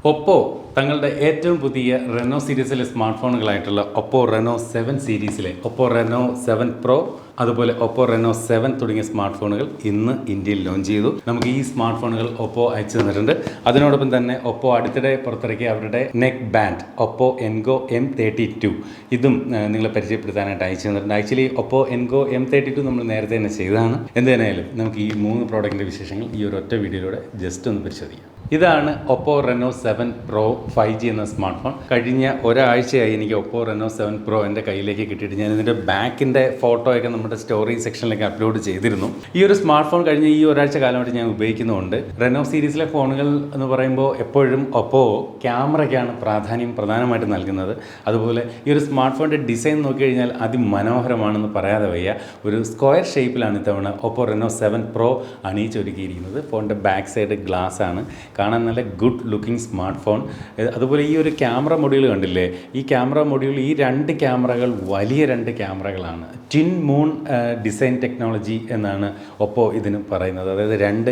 Oppo തങ്ങളുടെ ഏറ്റവും പുതിയ റെനോ സീരീസിലെ സ്മാർട്ട് ഫോണുകളായിട്ടുള്ള ഒപ്പോ Reno7 സീരീസിലെ ഒപ്പോ Reno7 Pro അതുപോലെ ഒപ്പോ Reno7 തുടങ്ങിയ സ്മാർട്ട് ഫോണുകൾ ഇന്ന് ഇന്ത്യയിൽ ലോഞ്ച് ചെയ്തു. നമുക്ക് ഈ സ്മാർട്ട് ഫോണുകൾ ഒപ്പോ അയച്ചു തന്നിട്ടുണ്ട്. അതിനോടൊപ്പം തന്നെ ഒപ്പോ അടുത്തിടെ പുറത്തിറക്കിയ അവരുടെ neck band Oppo Enco M32 ഇതും നിങ്ങളെ പരിചയപ്പെടുത്താനായിട്ട് അയച്ചു തന്നിട്ടുണ്ട്. ആക്ച്വലി ഒപ്പോ എൻഗോ M32 നമ്മൾ നേരത്തെ തന്നെ ചെയ്തതാണ്. എന്തായാലും നമുക്ക് ഈ 3 പ്രോഡക്റ്റിൻ്റെ വിശേഷങ്ങൾ ഈ ഒരു ഒറ്റ വീഡിയോയിലൂടെ ജസ്റ്റ് ഒന്ന് പരിശോധിക്കാം. ഇതാണ് ഒപ്പോ Reno7 Pro 5G എന്ന സ്മാർട്ട് ഫോൺ. കഴിഞ്ഞ ഒരാഴ്ചയായി എനിക്ക് ഒപ്പോ Reno7 Pro എൻ്റെ കയ്യിലേക്ക് കിട്ടിയിട്ട് ഞാൻ ഇതിൻ്റെ ബാക്കിൻ്റെ ഫോട്ടോയൊക്കെ നമ്മുടെ സ്റ്റോറി സെക്ഷനിലേക്ക് അപ്ലോഡ് ചെയ്തിരുന്നു. ഈ ഒരു സ്മാർട്ട് ഫോൺ കഴിഞ്ഞ ഈ ഒരാഴ്ച കാലമായിട്ട് ഞാൻ ഉപയോഗിക്കുന്നുണ്ട്. റെനോ സീരീസിലെ ഫോണുകൾ എന്ന് പറയുമ്പോൾ എപ്പോഴും ഒപ്പോ ക്യാമറയ്ക്കാണ് പ്രധാനമായിട്ട് നൽകുന്നത്. അതുപോലെ ഈ ഒരു സ്മാർട്ട് ഫോണിൻ്റെ ഡിസൈൻ നോക്കിക്കഴിഞ്ഞാൽ അതിമനോഹരമാണെന്ന് പറയാതെ വയ്യ. ഒരു സ്ക്വയർ ഷേപ്പിലാണ് ഇത്തവണ ഒപ്പോ Reno7 Pro അണിയിച്ചൊരുക്കിയിരിക്കുന്നത്. ഫോണിൻ്റെ ബാക്ക് സൈഡ് ഗ്ലാസ് ആണ്, കാണാൻ നല്ല ഗുഡ് ലുക്കിംഗ് സ്മാർട്ട് ഫോൺ. അതുപോലെ ഈ ഒരു ക്യാമറ മൊഡ്യൂൾ കണ്ടില്ലേ, ഈ ക്യാമറ മൊഡ്യൂൾ ഈ 2 ക്യാമറകൾ വലിയ 2 ക്യാമറകളാണ്. ട്വിൻ മൂൺ ഡിസൈൻ ടെക്നോളജി എന്നാണ് ഒപ്പോ ഇതിന് പറയുന്നത്. അതായത് 2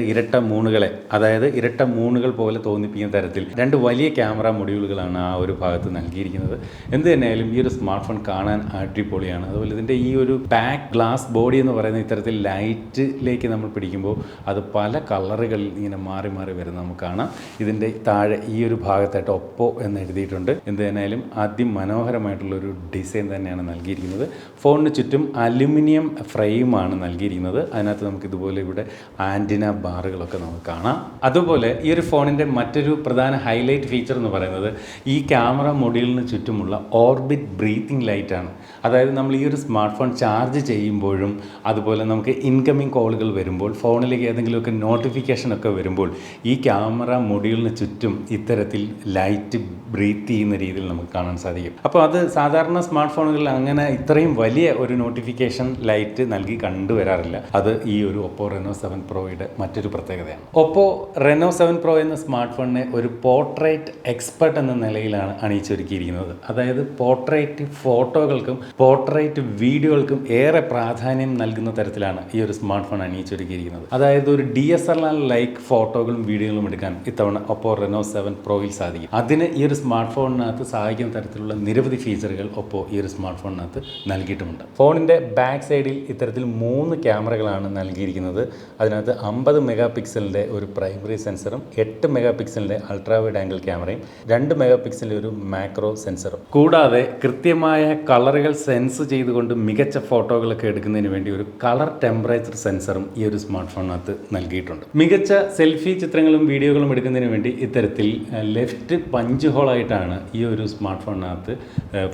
ഇരട്ട മൂണുകൾ പോലെ തോന്നിപ്പിക്കുന്ന തരത്തിൽ 2 വലിയ ക്യാമറ മൊഡ്യൂളുകളാണ് ആ ഒരു ഭാഗത്ത് നൽകിയിരിക്കുന്നത്. എന്ത് തന്നെയായാലും ഈ ഒരു സ്മാർട്ട് ഫോൺ കാണാൻ അടിപൊളിയാണ്. അതുപോലെ ഇതിൻ്റെ ഈ ഒരു ബാക്ക് ഗ്ലാസ് ബോഡി എന്ന് പറയുന്ന ഇത്തരത്തിൽ ലൈറ്റിലേക്ക് നമ്മൾ പിടിക്കുമ്പോൾ അത് പല കളറുകളിൽ ഇങ്ങനെ മാറി വരുന്നത് നമുക്ക് കാണാം. ഇതിൻ്റെ താഴെ ഈ ഒരു ഭാഗത്തായിട്ട് ഒപ്പോ എന്ന് എഴുതിയിട്ടുണ്ട്. എന്ത് തന്നെയായാലും അതിമനോഹരമായിട്ടുള്ളൊരു ഡിസൈൻ തന്നെയാണ് നൽകിയിരിക്കുന്നത്. ഫോണിന് ചുറ്റും അലുമിനിയം ഫ്രെയിമാണ് നൽകിയിരിക്കുന്നത്. അതിനകത്ത് നമുക്ക് ഇതുപോലെ ഇവിടെ ആൻറ്റിന ബാറുകളൊക്കെ നമുക്ക് കാണാം. അതുപോലെ ഈ ഒരു ഫോണിൻ്റെ മറ്റൊരു പ്രധാന ഹൈലൈറ്റ് ഫീച്ചർ എന്ന് പറയുന്നത് ഈ ക്യാമറ മൊഡ്യൂളിന് ചുറ്റുമുള്ള ഓർബിറ്റ് ബ്രീത്തിങ് ലൈറ്റാണ്. അതായത് നമ്മൾ ഈ ഒരു സ്മാർട്ട് ഫോൺ ചാർജ് ചെയ്യുമ്പോഴും അതുപോലെ നമുക്ക് ഇൻകമിങ് കോളുകൾ വരുമ്പോൾ ഫോണിലേക്ക് ഏതെങ്കിലുമൊക്കെ നോട്ടിഫിക്കേഷനൊക്കെ വരുമ്പോൾ ഈ ക്യാമറ മൊഡ്യൂളിന് ചുറ്റും ഇത്തരത്തിൽ ലൈറ്റ് ബ്രീത്ത് ചെയ്യുന്ന രീതിയിൽ നമുക്ക് കാണാൻ സാധിക്കും. അപ്പോൾ അത് സാധാരണ സ്മാർട്ട് ഫോണുകളിൽ അങ്ങനെ ഇത്രയും വലിയ ഒരു നോട്ടിഫിക്കേഷൻ ലൈറ്റ് നൽകി കണ്ടുവരാറില്ല. അത് ഈ ഒരു ഒപ്പോ Reno7 Proയുടെ മറ്റൊരു പ്രത്യേകതയാണ്. ഒപ്പോ Reno7 Pro എന്ന സ്മാർട്ട് ഫോണിനെ ഒരു പോർട്രേറ്റ് എക്സ്പെർട്ട് എന്ന നിലയിലാണ് അണിയിച്ചൊരുക്കിയിരിക്കുന്നത്. അതായത് പോർട്രേറ്റ് ഫോട്ടോകൾക്കും പോർട്രേറ്റ് വീഡിയോകൾക്കും ഏറെ പ്രാധാന്യം നൽകുന്ന തരത്തിലാണ് ഈ ഒരു സ്മാർട്ട് ഫോൺ അണിയിച്ചൊരുക്കിയിരിക്കുന്നത്. അതായത് ഒരു DSLR ലൈക്ക് ഫോട്ടോകളും വീഡിയോകളും എടുക്കാൻ ഇത്തവണ ഒപ്പോ Reno7 Proയിൽ സാധിക്കും. അതിന് ഈ ഒരു സ്മാർട്ട് ഫോണിനകത്ത് സഹായിക്കുന്ന തരത്തിലുള്ള നിരവധി ഫീച്ചറുകൾ ഒപ്പോ ഈ ഒരു സ്മാർട്ട് ഫോണിനകത്ത് നൽകിയിട്ടുമുണ്ട്. ഫോണിൻ്റെ ബാക്ക് സൈഡിൽ ഇത്തരത്തിൽ 3 ക്യാമറകളാണ് നൽകിയിരിക്കുന്നത്. അതിനകത്ത് 50 മെഗാ പിക്സലിൻ്റെ ഒരു പ്രൈമറി സെൻസറും 8 മെഗാ പിക്സലിൻ്റെ അൾട്രാ വൈഡ് ആംഗിൾ ക്യാമറയും 2 മെഗാ പിക്സലിൻ്റെ ഒരു മാക്രോ സെൻസറും, കൂടാതെ കൃത്യമായ കളറുകൾ സെൻസ് ചെയ്തുകൊണ്ട് മികച്ച ഫോട്ടോകളൊക്കെ എടുക്കുന്നതിന് വേണ്ടി ഒരു കളർ ടെമ്പറേച്ചർ സെൻസറും ഈ ഒരു സ്മാർട്ട് ഫോണിനകത്ത് നൽകിയിട്ടുണ്ട്. മികച്ച സെൽഫി ചിത്രങ്ങളും വീഡിയോകളും എടുക്കുന്നതിന് വേണ്ടി ഇത്തരത്തിൽ ലെഫ്റ്റ് പഞ്ച് ഹോളായിട്ടാണ് ഈ ഒരു സ്മാർട്ട് ഫോണിനകത്ത്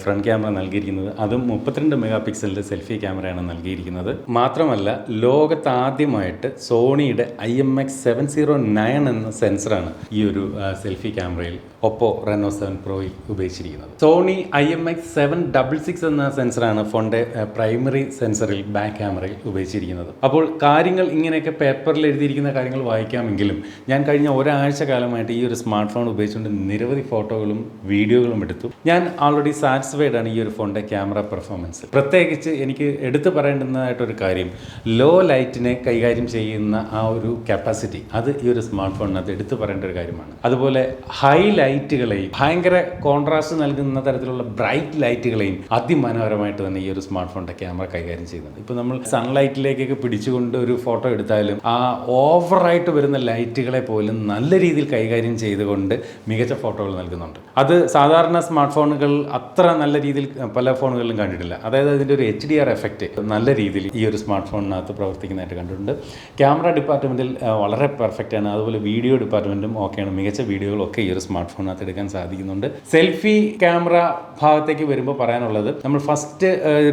ഫ്രണ്ട് ക്യാമറ നൽകിയിരിക്കുന്നത്. അതും 32 മെഗാ പിക്സലിൻ്റെ സെൽഫി ക്യാമറയാണ് നൽകിയിരിക്കുന്നത്. മാത്രമല്ല ലോകത്താദ്യമായിട്ട് സോണിയുടെ IMX709 എന്ന സെൻസറാണ് ഈ ഒരു സെൽഫി ക്യാമറയിൽ ഒപ്പോ Reno7 Proയിൽ ഉപയോഗിച്ചിരിക്കുന്നത്. സോണി IMX766 എന്ന സെൻസറാണ് ഫോണിൻ്റെ പ്രൈമറി സെൻസറിൽ ബാക്ക് ക്യാമറയിൽ ഉപയോഗിച്ചിരിക്കുന്നത്. അപ്പോൾ കാര്യങ്ങൾ ഇങ്ങനെയൊക്കെ പേപ്പറിൽ എഴുതിയിരിക്കുന്ന കാര്യങ്ങൾ വായിക്കാമെങ്കിലും ഞാൻ കഴിഞ്ഞ ഒരാഴ്ച കാലമായിട്ട് ഈ ഒരു സ്മാർട്ട് ഫോൺ ഉപയോഗിച്ചുകൊണ്ട് നിരവധി ഫോട്ടോകളും വീഡിയോകളും എടുത്തു. ഞാൻ ഓൾറെഡി സാറ്റിസ്ഫൈഡ് ആണ് ഈ ഒരു ഫോണിൻ്റെ ക്യാമറ പെർഫോമൻസ്. പ്രത്യേകിച്ച് എനിക്ക് എടുത്തു പറയേണ്ടുന്നതായിട്ടൊരു കാര്യം, ലോ ലൈറ്റിനെ കൈകാര്യം ചെയ്യുന്ന ആ ഒരു കപ്പാസിറ്റി, അത് ഈ ഒരു സ്മാർട്ട് ഫോണിനകത്ത് എടുത്തു പറയേണ്ട ഒരു കാര്യമാണ്. അതുപോലെ ഹൈ ലൈറ്റുകളെയും ഭയങ്കര കോൺട്രാസ്റ്റ് നൽകുന്ന തരത്തിലുള്ള ബ്രൈറ്റ് ലൈറ്റുകളെയും അതിമനോഹരമായിട്ട് തന്നെ ഈ ഒരു സ്മാർട്ട് ഫോണിൻ്റെ ക്യാമറ കൈകാര്യം ചെയ്യുന്നുണ്ട്. ഇപ്പോൾ നമ്മൾ സൺലൈറ്റിലേക്കൊക്കെ പിടിച്ചുകൊണ്ട് ഒരു ഫോട്ടോ എടുത്താലും ആ ഓവറായിട്ട് വരുന്ന ലൈറ്റുകളെ പോലും നല്ല രീതിയിൽ കൈകാര്യം ചെയ്തുകൊണ്ട് മികച്ച ഫോട്ടോകൾ നൽകുന്നുണ്ട്. അത് സാധാരണ സ്മാർട്ട് ഫോണുകൾ അത്ര നല്ല രീതിയിൽ പല ഫോണുകളിലും കണ്ടിട്ടില്ല. അതായത് അതിൻ്റെ ഒരു HDR എഫക്റ്റ് നല്ല രീതിയിൽ ഈ ഒരു സ്മാർട്ട് ഫോണിനകത്ത് പ്രവർത്തിക്കുന്നതായിട്ട് കണ്ടിട്ടുണ്ട്. ക്യാമറ ഡിപ്പാർട്ട്മെൻറ്റിൽ വളരെ പെർഫെക്റ്റ് ആണ്. അതുപോലെ വീഡിയോ ഡിപ്പാർട്ട്മെൻറ്റും ഓക്കെയാണ്. മികച്ച വീഡിയോകളൊക്കെ ഈ ഒരു സ്മാർട്ട് ഫോണിനകത്ത് എടുക്കാൻ സാധിക്കുന്നുണ്ട്. സെൽഫി ക്യാമറ ഭാഗത്തേക്ക് വരുമ്പോൾ പറയാനുള്ളത്, നമ്മൾ ഫസ്റ്റ്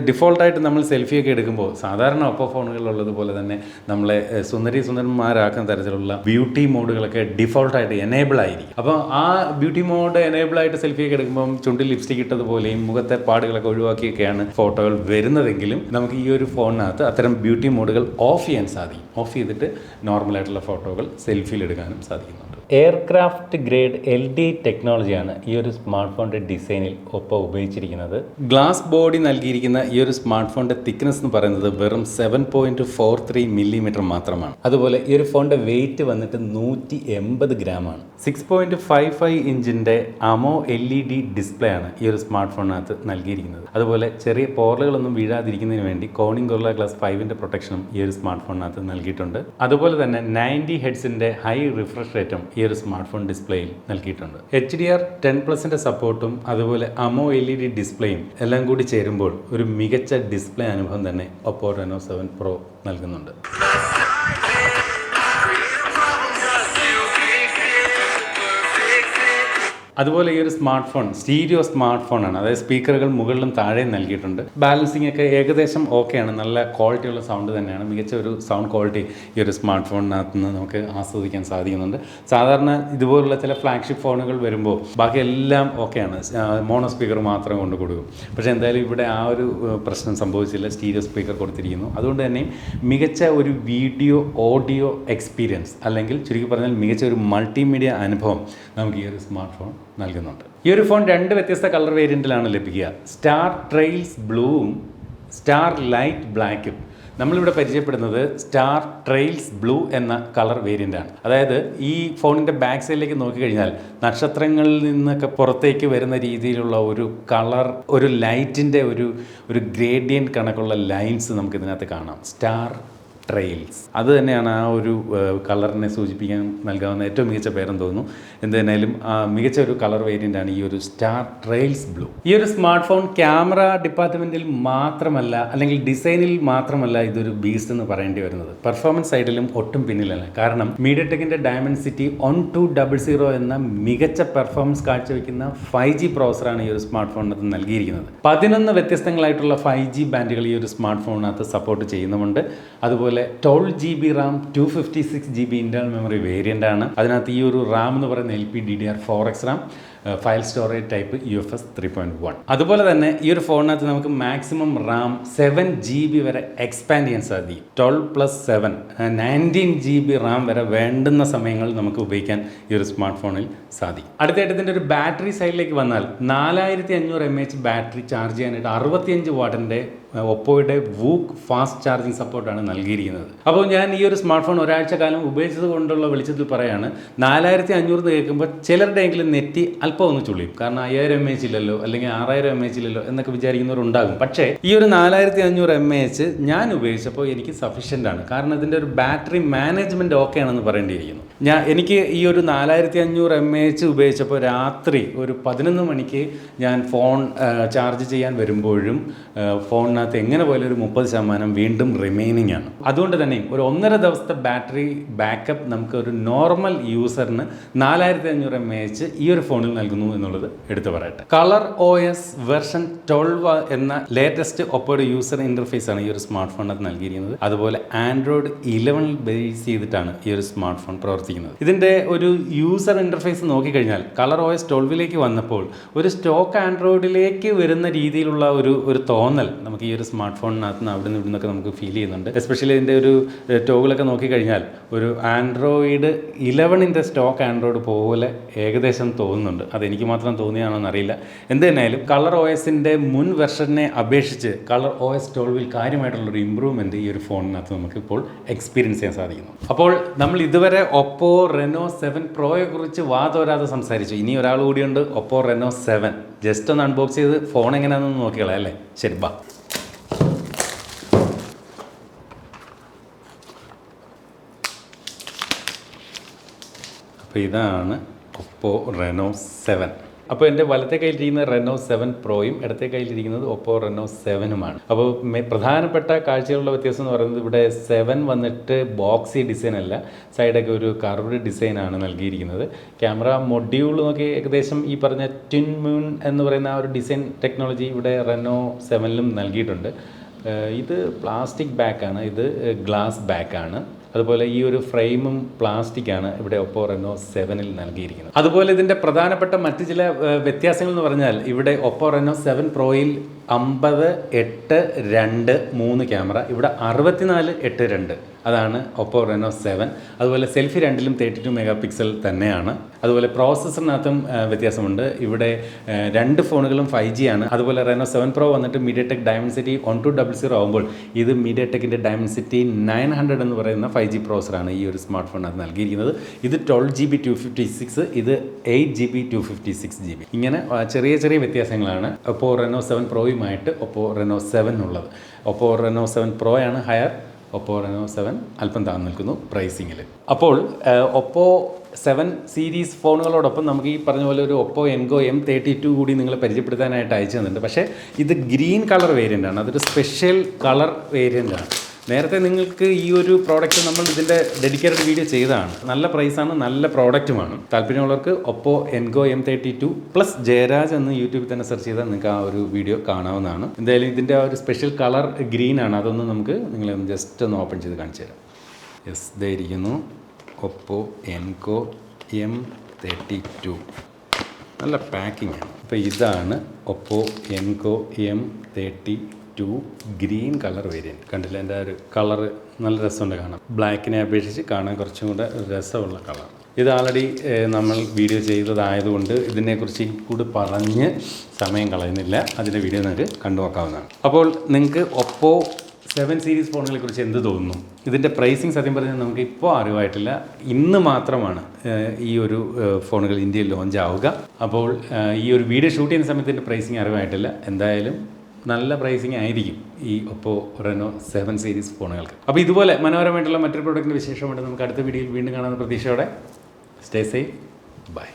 ഡിഫോൾട്ടായിട്ട് നമ്മൾ സെൽഫിയൊക്കെ എടുക്കുമ്പോൾ സാധാരണ ഒപ്പോ ഫോണുകളിലുള്ളതുപോലെ തന്നെ നമ്മളെ സുന്ദരന്മാരാക്കുന്ന തരത്തിലുള്ള ബ്യൂട്ടി മോഡുകളൊക്കെ ഡിഫോൾട്ടായിട്ട് എനേബിൾ ആയിരിക്കും. അപ്പോൾ ആ ബ്യൂട്ടി മോഡ് എനേബിൾ ആയിട്ട് സെൽഫിയൊക്കെ എടുക്കുമ്പം ചുണ്ടിൽ ലിപ്സ്റ്റിക് ഇട്ടതുപോലെയും മുഖത്തെ പാടുകളൊക്കെ ഒഴിവാക്കിയൊക്കെയാണ് ഫോട്ടോകൾ വരുന്നതെങ്കിലും നമുക്ക് ഈ ഒരു ഫോണിനകത്ത് അത്തരം ബ്യൂട്ടി മോഡുകൾ ഓഫ് ചെയ്യാൻ സാധിക്കും. ഓഫ് ചെയ്തിട്ട് നോർമലായിട്ടുള്ള ഫോട്ടോകൾ സെൽഫിയിൽ എടുക്കാനും സാധിക്കുന്നുണ്ട്. എയർക്രാഫ്റ്റ് ഗ്രേഡ് LD ടെക്നോളജിയാണ് ഈ ഒരു സ്മാർട്ട് ഫോണിൻ്റെ ഡിസൈനിൽ ഒപ്പോ ഉപയോഗിച്ചിരിക്കുന്നത്. ഗ്ലാസ് ബോഡി നൽകിയിരിക്കുന്ന ഈ ഒരു സ്മാർട്ട് ഫോണിൻ്റെ തിക്നെസ് എന്ന് പറയുന്നത് വെറും 7.43 മില്ലിമീറ്റർ മാത്രമാണ്. അതുപോലെ ഈ ഒരു ഫോണിൻ്റെ വെയിറ്റ് വന്നിട്ട് 180 ഗ്രാമാണ്. 6.55 ഇഞ്ചിൻ്റെ അമോ LED ഡിസ്പ്ലേ ആണ് ഈ ഒരു സ്മാർട്ട് ഫോണിനകത്ത് നൽകിയിരിക്കുന്നത്. അതുപോലെ ചെറിയ പോറലുകളൊന്നും വീഴാതിരിക്കുന്നതിന് വേണ്ടി കോണിംഗ് ഗൊറില്ല ഗ്ലാസ് 5ന്റെ പ്രൊട്ടക്ഷനും ഈ ഒരു സ്മാർട്ട് ഫോണിനകത്ത് നൽകിയിട്ടുണ്ട്. അതുപോലെ തന്നെ 90 ഹെഡ്സിൻ്റെ ഹൈ റിഫ്രഷ് റേറ്റും ഈ ഒരു സ്മാർട്ട് ഫോൺ ഡിസ്പ്ലേയിൽ നൽകിയിട്ടുണ്ട്. HDR 10+ന്റെ സപ്പോർട്ടും അതുപോലെ അമോ LED ഡിസ്പ്ലേയും എല്ലാം കൂടി ചേരുമ്പോൾ ഒരു മികച്ച ഡിസ്പ്ലേ അനുഭവം തന്നെ OPPO Reno7 Pro നൽകുന്നുണ്ട്. അതുപോലെ ഈ ഒരു സ്മാർട്ട് ഫോൺ സ്റ്റീരിയോ സ്മാർട്ട് ഫോണാണ്. അതായത് സ്പീക്കറുകൾ മുകളിലും താഴെയും നൽകിയിട്ടുണ്ട്. ബാലൻസിംഗ് ഒക്കെ ഏകദേശം ഓക്കെയാണ്. നല്ല ക്വാളിറ്റിയുള്ള സൗണ്ട് തന്നെയാണ്. മികച്ച ഒരു സൗണ്ട് ക്വാളിറ്റി ഈ ഒരു സ്മാർട്ട് ഫോണിനകത്ത് നിന്ന് നമുക്ക് ആസ്വദിക്കാൻ സാധിക്കുന്നുണ്ട്. സാധാരണ ഇതുപോലുള്ള ചില ഫ്ലാഗ്ഷിപ്പ് ഫോണുകൾ വരുമ്പോൾ ബാക്കി എല്ലാം ഓക്കെയാണ്, മോണോ സ്പീക്കർ മാത്രം കൊണ്ട് കൊടുക്കും. പക്ഷേ എന്തായാലും ഇവിടെ ആ ഒരു പ്രശ്നം സംഭവിച്ചില്ല. സ്റ്റീരിയോ സ്പീക്കർ കൊടുത്തിരിക്കുന്നു. അതുകൊണ്ട് തന്നെ മികച്ച ഒരു വീഡിയോ ഓഡിയോ എക്സ്പീരിയൻസ്, അല്ലെങ്കിൽ ചുരുക്കി പറഞ്ഞാൽ മികച്ച ഒരു മൾട്ടിമീഡിയ അനുഭവം നമുക്ക് ഈ ഒരു സ്മാർട്ട് ഫോൺ നൽകുന്നുണ്ട്. ഈ ഒരു ഫോൺ 2 വ്യത്യസ്ത കളർ വേരിയൻറ്റിലാണ് ലഭിക്കുക. സ്റ്റാർ ട്രെയിൽസ് ബ്ലൂവും സ്റ്റാർ ലൈറ്റ് ബ്ലാക്കും. നമ്മളിവിടെ പരിചയപ്പെടുന്നത് സ്റ്റാർ ട്രെയിൽസ് ബ്ലൂ എന്ന കളർ വേരിയൻ്റാണ്. അതായത് ഈ ഫോണിൻ്റെ ബാക്ക് സൈഡിലേക്ക് നോക്കിക്കഴിഞ്ഞാൽ നക്ഷത്രങ്ങളിൽ നിന്നൊക്കെ പുറത്തേക്ക് വരുന്ന രീതിയിലുള്ള ഒരു കളർ, ഒരു ലൈറ്റിൻ്റെ ഒരു ഗ്രേഡിയൻറ്റ് കണക്കുള്ള ലൈൻസ് നമുക്കിതിനകത്ത് കാണാം. സ്റ്റാർ ട്രെയിൽസ് അത് തന്നെയാണ് ആ ഒരു കളറിനെ സൂചിപ്പിക്കാൻ നൽകാവുന്ന ഏറ്റവും മികച്ച പേരെന്ന് തോന്നുന്നു. എന്തായാലും മികച്ച ഒരു കളർ വേരിയൻ്റാണ് ഈ ഒരു സ്റ്റാർ ട്രെയിൽസ് ബ്ലൂ. ഈ ഒരു സ്മാർട്ട് ഫോൺ ക്യാമറ ഡിപ്പാർട്ട്മെൻറ്റിൽ മാത്രമല്ല, അല്ലെങ്കിൽ ഡിസൈനിൽ മാത്രമല്ല ഇതൊരു ബീസ്റ്റ് എന്ന് പറയേണ്ടി വരുന്നത്. പെർഫോമൻസ് സൈഡിലും ഒട്ടും പിന്നിലല്ല. കാരണം മീഡിയടെക്കിൻ്റെ ഡയമൻസിറ്റി 1200 എന്ന മികച്ച പെർഫോമൻസ് കാഴ്ചവെക്കുന്ന 5G പ്രോസറാണ് ഈ ഒരു സ്മാർട്ട് ഫോണിനകത്ത് നൽകിയിരിക്കുന്നത്. 11 വ്യത്യസ്തങ്ങളായിട്ടുള്ള 5G ബാൻഡുകൾ ഈ ഒരു സ്മാർട്ട് ഫോണിനകത്ത് സപ്പോർട്ട് ചെയ്യുന്നുമുണ്ട്. അതുപോലെ 12 GB Ram 256 GB internal memory variant ആണ്. അതിനകത്ത് ഈ ഒരു റാം എന്ന് പറയുന്ന LPDDR4X Ram, file storage type UFS 3.1. അതുപോലെ തന്നെ ഈ ഒരു ഫോണിനകത്ത് നമുക്ക് മാക്സിമം റാം 7 GB വരെ എക്സ്പാൻഡ് ചെയ്യാൻ സാധിക്കും. 12+7 19 GB റാം വരെ വേണ്ടുന്ന സമയങ്ങളിൽ നമുക്ക് ഉപയോഗിക്കാൻ ഈ ഒരു സ്മാർട്ട് ഫോണിൽ സാധിക്കും. അടുത്തായിട്ട് ഇതിൻ്റെ ഒരു ബാറ്ററി സൈഡിലേക്ക് വന്നാൽ 4500 mAh ബാറ്ററി ചാർജ് ചെയ്യാനായിട്ട് 65 വാട്ടിൻ്റെ ഒപ്പോയുടെ വൂക്ക് ഫാസ്റ്റ് ചാർജിങ് സപ്പോർട്ടാണ് നൽകിയിരിക്കുന്നത്. അപ്പോൾ ഞാൻ ഈ ഒരു സ്മാർട്ട് ഫോൺ ഒരാഴ്ച കാലം ഉപയോഗിച്ചത് കൊണ്ടുള്ള വെളിച്ചത്തിൽ പറയാണ്, 4500 കേൾക്കുമ്പോൾ ചിലരുടെയെങ്കിലും നെറ്റി അല്പം ഒന്ന് ചുളിയും. കാരണം 5000 mAh ഇല്ലല്ലോ, അല്ലെങ്കിൽ 6000 mAh ഇല്ലല്ലോ എന്നൊക്കെ വിചാരിക്കുന്നവരുണ്ടാകും. പക്ഷേ ഈ ഒരു 4500 mAh ഞാൻ ഉപയോഗിച്ചപ്പോൾ എനിക്ക് സഫീഷ്യൻ്റ് ആണ്. കാരണം ഇതിൻ്റെ ഒരു ബാറ്ററി മാനേജ്മെൻറ്റ് ഓക്കെ ആണെന്ന് പറയേണ്ടിയിരിക്കുന്നു. എനിക്ക് ഈ ഒരു 4500 mAh ഉപയോഗിച്ചപ്പോൾ രാത്രി ഒരു 11 മണിക്ക് ഞാൻ ഫോൺ ചാർജ് ചെയ്യാൻ വരുമ്പോഴും ഫോണിനകത്ത് എങ്ങനെ പോലെ ഒരു 30% വീണ്ടും റിമൈനിങ് ആണ്. അതുകൊണ്ട് തന്നെ ഒരു 1.5 ദിവസത്തെ ബാറ്ററി ബാക്കപ്പ് നമുക്ക് ഒരു നോർമൽ യൂസറിന് 4500 mAh ഈ ഒരു ഫോണിൽ നൽകുന്നു എന്നുള്ളത് എടുത്തു പറയട്ടെ. കളർ OS വെർഷൻ 12 എന്ന ലേറ്റസ്റ്റ് ഒപ്പോയുടെ യൂസർ ഇൻ്റർഫേസ് ആണ് ഈ ഒരു സ്മാർട്ട് ഫോണിനകത്ത് നൽകിയിരിക്കുന്നത്. അതുപോലെ Android 11 ബേസ് ചെയ്തിട്ടാണ് ഈ ഒരു സ്മാർട്ട് ഫോൺ പ്രവർത്തിക്കുന്നത്. ഇതിൻ്റെ ഒരു യൂസർ ഇൻ്റർഫേസ് നോക്കിക്കഴിഞ്ഞാൽ കളർ OS 12ലേക്ക് വന്നപ്പോൾ ഒരു സ്റ്റോക്ക് ആൻഡ്രോയിഡിലേക്ക് വരുന്ന രീതിയിലുള്ള ഒരു തോന്നൽ നമുക്ക് ഈ ഒരു സ്മാർട്ട് ഫോണിനകത്ത് നിന്ന് അവിടെ നിന്ന് ഇവിടെ നിന്നൊക്കെ നമുക്ക് ഫീൽ ചെയ്യുന്നുണ്ട്. എസ്പെഷ്യലി ഇതിൻ്റെ ഒരു ടോഗിളൊക്കെ നോക്കിക്കഴിഞ്ഞാൽ ഒരു ആൻഡ്രോയിഡ് 11ൻ്റെ സ്റ്റോക്ക് ആൻഡ്രോയിഡ് പോലെ ഏകദേശം തോന്നുന്നുണ്ട്. അതെനിക്ക് മാത്രം തോന്നിയാണോന്ന് അറിയില്ല. എന്തായാലും കളർ OSൻ്റെ മുൻ വെർഷനെ അപേക്ഷിച്ച് കളർ OS 12ൽ കാര്യമായിട്ടുള്ളൊരു ഇമ്പ്രൂവ്മെൻറ്റ് ഈ ഒരു ഫോണിനകത്ത് നമുക്കിപ്പോൾ എക്സ്പീരിയൻസ് ചെയ്യാൻ സാധിക്കുന്നു. അപ്പോൾ നമ്മൾ ഇതുവരെ OPPO Reno7 Proയെ കുറിച്ച് വാതോരാതെ സംസാരിച്ചു. ഇനി ഒരാൾ കൂടിയുണ്ട്, OPPO Reno7. ജസ്റ്റ് ഒന്ന് അൺബോക്സ് ചെയ്ത് ഫോൺ എങ്ങനെയാണെന്ന് നോക്കിക്കളാം അല്ലേ? ശരി, ബാ. അപ്പോൾ ഇതാണ് OPPO Reno7. അപ്പോൾ എൻ്റെ വലത്തെ കയ്യിലിരിക്കുന്ന Reno7 Proയും ഇടത്തെ കയ്യിലിരിക്കുന്നത് OPPO Reno7ഉമാണ്. അപ്പോൾ പ്രധാനപ്പെട്ട കാഴ്ചകളുള്ള വ്യത്യാസം എന്ന് പറയുന്നത് ഇവിടെ 7 വന്നിട്ട് ബോക്സി ഡിസൈൻ അല്ല, സൈഡൊക്കെ ഒരു കർവ്ഡ് ഡിസൈനാണ് നൽകിയിരിക്കുന്നത്. ക്യാമറ മൊഡ്യൂൾ നോക്കി ഏകദേശം ഈ പറഞ്ഞ ട്വിൻ മൂൺ എന്ന് പറയുന്ന ആ ഒരു ഡിസൈൻ ടെക്നോളജി ഇവിടെ Reno7ലും നൽകിയിട്ടുണ്ട്. ഇത് പ്ലാസ്റ്റിക് ബാക്കാണ്, ഇത് ഗ്ലാസ് ബാക്കാണ്. അതുപോലെ ഈ ഒരു ഫ്രെയിമും പ്ലാസ്റ്റിക് ആണ് ഇവിടെ OPPO Reno7ൽ നൽകിയിരിക്കുന്നത്. അതുപോലെ ഇതിൻ്റെ പ്രധാനപ്പെട്ട മറ്റ് ചില വ്യത്യാസങ്ങൾ എന്ന് പറഞ്ഞാൽ ഇവിടെ OPPO Reno7 Proയിൽ 50, 8, 2, 3 ക്യാമറ, ഇവിടെ 64, 8, 2. അതാണ് ഒപ്പോ റെനോ 7. അതുപോലെ സെൽഫി രണ്ടിലും 32 മെഗാ പിക്സൽ തന്നെയാണ്. അതുപോലെ പ്രോസസ്സറിനകത്തും വ്യത്യാസമുണ്ട്. ഇവിടെ രണ്ട് ഫോണുകളും 5G ആണ്. അതുപോലെ റെനോ 7 പ്രോ വന്നിട്ട് മീഡിയടെക് ഡയമൻസിറ്റി 1200 ആകുമ്പോൾ ഇത് മീഡിയടെക്കിൻ്റെ ഡയമൻസിറ്റി 900 എന്ന് പറയുന്ന 5G പ്രോസറാണ് ഈ ഒരു സ്മാർട്ട് ഫോണിനകത്ത് നൽകിയിരിക്കുന്നത്. ഇത് 12GB 256, ഇത് 8GB 256GB. ഇങ്ങനെ ചെറിയ ചെറിയ വ്യത്യാസങ്ങളാണ് ഒപ്പോ റെനോ 7 പ്രോയുമായിട്ട് ഒപ്പോ റെനോ 7 ഉള്ളത്. ഒപ്പോ റെനോ 7 പ്രോയാണ് ഹയർ, ഒപ്പോ റെനോ 7 അല്പം താഴ്ന്നു നിൽക്കുന്നു പ്രൈസിങ്ങിൽ. അപ്പോൾ ഒപ്പോ 7 സീരീസ് ഫോണുകളോടൊപ്പം നമുക്ക് ഈ പറഞ്ഞ പോലെ ഒരു ഒപ്പോ എൻകോ M32 കൂടി നിങ്ങളെ പരിചയപ്പെടുത്താനായിട്ട് അയച്ചു തന്നിട്ടുണ്ട്. പക്ഷേ ഇത് ഗ്രീൻ കളർ വേരിയൻ്റ് ആണ്, അതൊരു സ്പെഷ്യൽ കളർ വേരിയൻ്റ് ആണ്. നേരത്തെ നിങ്ങൾക്ക് ഈ ഒരു പ്രോഡക്റ്റ് നമ്മൾ ഇതിൻ്റെ ഡെഡിക്കേറ്റഡ് വീഡിയോ ചെയ്തതാണ്. നല്ല പ്രൈസാണ്, നല്ല പ്രോഡക്റ്റുമാണ്. താല്പര്യമുള്ളവർക്ക് Oppo Enco M32 plus Jayaraj എന്ന് യൂട്യൂബിൽ തന്നെ സെർച്ച് ചെയ്താൽ നിങ്ങൾക്ക് ആ ഒരു വീഡിയോ കാണാവുന്നതാണ്. എന്തായാലും ഇതിൻ്റെ ആ ഒരു സ്പെഷ്യൽ കളർ ഗ്രീൻ ആണ്, അതൊന്ന് നമുക്ക് നിങ്ങളെ ഒന്ന് ജസ്റ്റ് ഒന്ന് ഓപ്പൺ ചെയ്ത് കാണിച്ചു തരാം. യെസ്, ഇതേ ഇരിക്കുന്നു ഒപ്പോ എൻകോ M32. നല്ല പാക്കിംഗ് ആണ്. അപ്പോൾ ഇതാണ് Oppo Enco M32 green colour variant. കണ്ടില്ല, എൻ്റെ ഒരു കളറ് നല്ല രസമുണ്ട് കാണാൻ. ബ്ലാക്കിനെ അപേക്ഷിച്ച് കാണാൻ കുറച്ചും കൂടെ രസമുള്ള കളർ. ഇത് ആൾറെഡി നമ്മൾ വീഡിയോ ചെയ്തതായതുകൊണ്ട് ഇതിനെക്കുറിച്ച് കൂടി പറഞ്ഞ് സമയം കളയുന്നില്ല. അതിൻ്റെ വീഡിയോ നിങ്ങൾക്ക് കണ്ടു നോക്കാവുന്നതാണ്. അപ്പോൾ നിങ്ങൾക്ക് ഒപ്പോ 7 സീരീസ് ഫോണുകളെ കുറിച്ച് എന്ത് തോന്നുന്നു? ഇതിൻ്റെ പ്രൈസിങ് സത്യം പറഞ്ഞാൽ നമുക്ക് ഇപ്പോൾ അറിവായിട്ടില്ല. ഇന്ന് മാത്രമാണ് ഈ ഒരു ഫോണുകൾ ഇന്ത്യയിൽ ലോഞ്ച് ആവുക. അപ്പോൾ ഈ ഒരു വീഡിയോ ഷൂട്ട് ചെയ്യുന്ന സമയത്ത് ഇതിൻ്റെ പ്രൈസിങ് അറിവായിട്ടില്ല. എന്തായാലും നല്ല പ്രൈസിങ് ആയിരിക്കും ഈ ഒപ്പോ റെനോ 7 സീരീസ് ഫോണുകൾക്ക്. അപ്പോൾ ഇതുപോലെ മനോഹരമായിട്ടുള്ള മറ്റൊരു പ്രോഡക്റ്റിൻ്റെ വിശേഷമായിട്ട് നമുക്ക് അടുത്ത വീഡിയോയിൽ വീണ്ടും കാണാവുന്ന പ്രതീക്ഷയോടെ സ്റ്റേ സേഫ്. ബൈ.